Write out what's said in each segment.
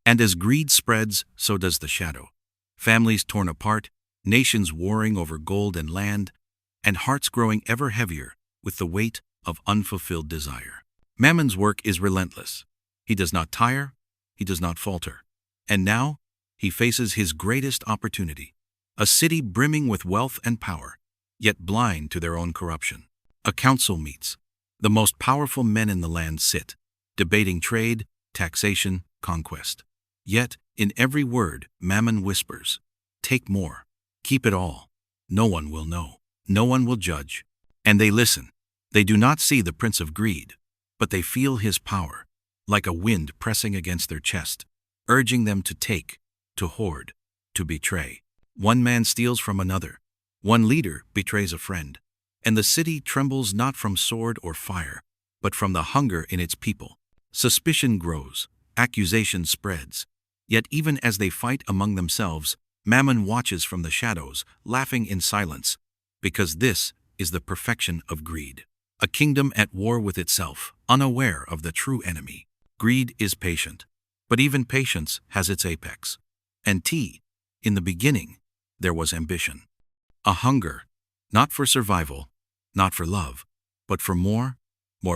And as greed spreads, so does the shadow. Families torn apart, nations warring over gold and land, and hearts growing ever heavier with the weight of unfulfilled desire. Mammon's work is relentless. He does not tire, he does not falter. And now, he faces his greatest opportunity. A city brimming with wealth and power, yet blind to their own corruption. A council meets. The most powerful men in the land sit, debating trade, taxation, conquest. Yet, in every word, Mammon whispers, "Take more. Keep it all. No one will know. No one will judge." And they listen. They do not see the Prince of Greed, but they feel his power, like a wind pressing against their chest, urging them to take, to hoard, to betray. One man steals from another. One leader betrays a friend. And the city trembles not from sword or fire, but from the hunger in its people. Suspicion grows, accusation spreads. Yet even as they fight among themselves, Mammon watches from the shadows, laughing in silence, because this is the perfection of greed. A kingdom at war with itself, unaware of the true enemy. Greed is patient, but even patience has its apex. And in the beginning, there was ambition. A hunger, not for survival, not for love, but for more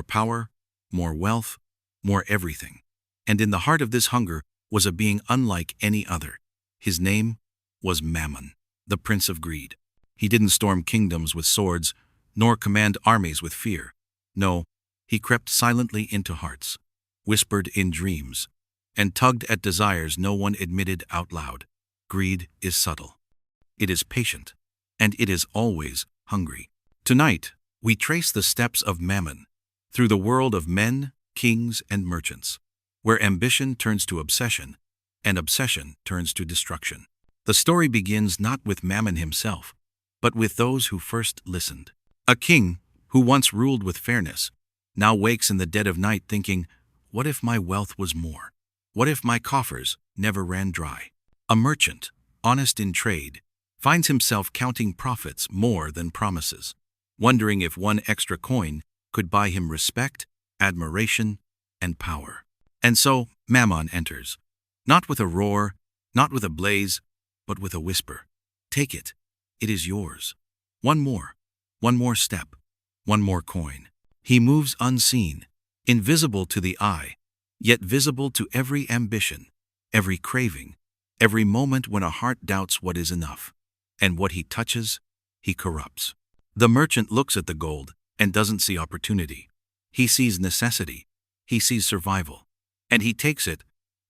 power, more wealth, more everything. And in the heart of this hunger was a being unlike any other. His name was Mammon, the Prince of Greed. He didn't storm kingdoms with swords, nor command armies with fear. No, he crept silently into hearts, whispered in dreams, and tugged at desires no one admitted out loud. Greed is subtle. It is patient, and it is always hungry. Tonight, we trace the steps of Mammon through the world of men, kings, and merchants, where ambition turns to obsession, and obsession turns to destruction. The story begins not with Mammon himself, but with those who first listened. A king, who once ruled with fairness, now wakes in the dead of night thinking, "What if my wealth was more? What if my coffers never ran dry?" A merchant, honest in trade, finds himself counting profits more than promises, wondering if one extra coin could buy him respect, admiration, and power. And so Mammon enters, not with a roar, not with a blaze, but with a whisper. "Take it. It is yours. One more step, one more coin." He moves unseen, invisible to the eye, yet visible to every ambition, every craving, every moment when a heart doubts what is enough. And what he touches, he corrupts. The merchant looks at the gold and doesn't see opportunity. He sees necessity. He sees survival. And he takes it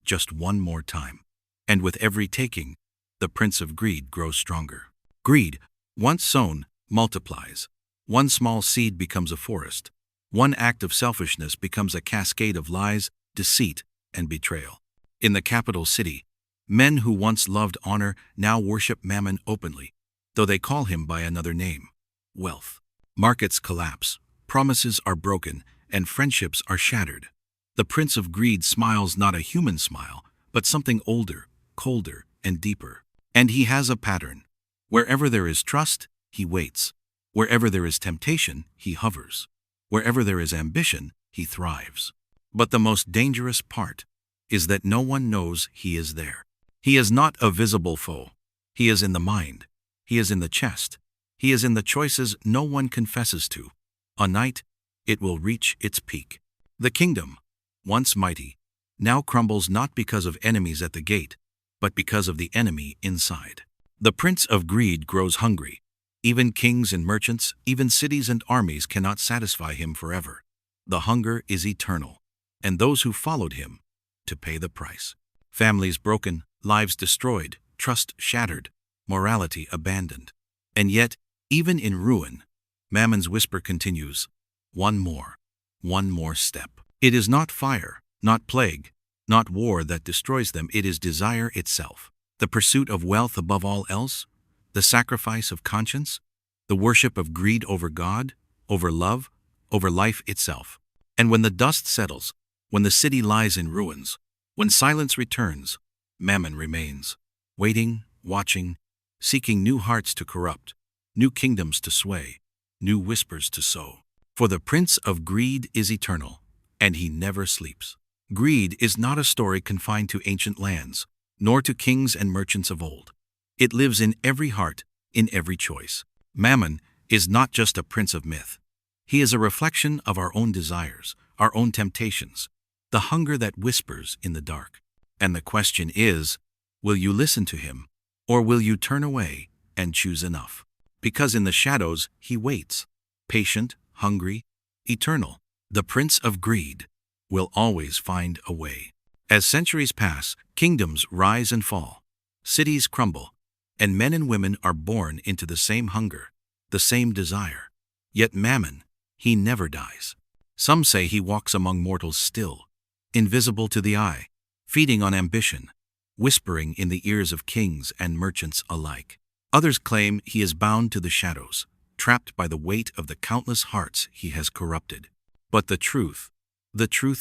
just one more time. And with every taking, the Prince of Greed grows stronger. Greed, once sown, multiplies. One small seed becomes a forest. One act of selfishness becomes a cascade of lies, deceit, and betrayal. In the capital city, men who once loved honor now worship Mammon openly, though they call him by another name: wealth. Markets collapse, promises are broken, and friendships are shattered. The Prince of Greed smiles not a human smile, but something older, colder, and deeper. And he has a pattern. Wherever there is trust, he waits. Wherever there is temptation, he hovers. Wherever there is ambition, he thrives. But the most dangerous part is that no one knows he is there. He is not a visible foe. He is in the mind. He is in the chest. He is in the choices no one confesses to. A night, it will reach its peak. The kingdom, once mighty, now crumbles not because of enemies at the gate, but because of the enemy inside. The Prince of Greed grows hungry. Even kings and merchants, even cities and armies cannot satisfy him forever. The hunger is eternal, and those who followed him to pay the price. Families broken, lives destroyed, trust shattered, morality abandoned. And yet, even in ruin, Mammon's whisper continues, one more step. It is not fire, not plague, not war that destroys them, it is desire itself. The pursuit of wealth above all else, the sacrifice of conscience, the worship of greed over God, over love, over life itself. And when the dust settles, when the city lies in ruins, when silence returns, Mammon remains, waiting, watching, seeking new hearts to corrupt, new kingdoms to sway, new whispers to sow. For the Prince of Greed is eternal, and he never sleeps. Greed is not a story confined to ancient lands, nor to kings and merchants of old. It lives in every heart, in every choice. Mammon is not just a prince of myth. He is a reflection of our own desires, our own temptations, the hunger that whispers in the dark. And the question is, will you listen to him, or will you turn away and choose enough? Because in the shadows he waits, patient, hungry, eternal. The prince of greed will always find a way. As centuries pass, kingdoms rise and fall, cities crumble, and men and women are born into the same hunger, the same desire. Yet Mammon, he never dies. Some say he walks among mortals still, invisible to the eye, feeding on ambition, whispering in the ears of kings and merchants alike. Others claim he is bound to the shadows, trapped by the weight of the countless hearts he has corrupted. But the truth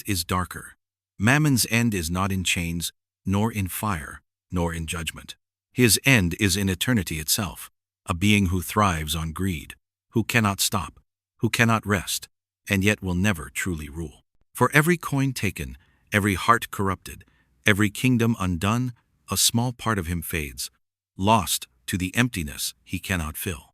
is darker. Mammon's end is not in chains, nor in fire, nor in judgment. His end is in eternity itself, a being who thrives on greed, who cannot stop, who cannot rest, and yet will never truly rule. For every coin taken, every heart corrupted, every kingdom undone, a small part of him fades, lost to the emptiness he cannot fill.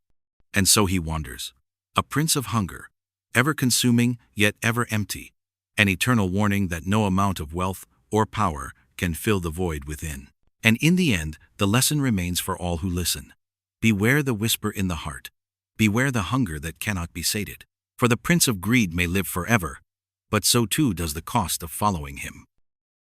And so he wanders, a prince of hunger, ever consuming yet ever empty, an eternal warning that no amount of wealth or power can fill the void within. And in the end, the lesson remains for all who listen. Beware the whisper in the heart. Beware the hunger that cannot be sated. For the prince of greed may live forever, but so too does the cost of following him.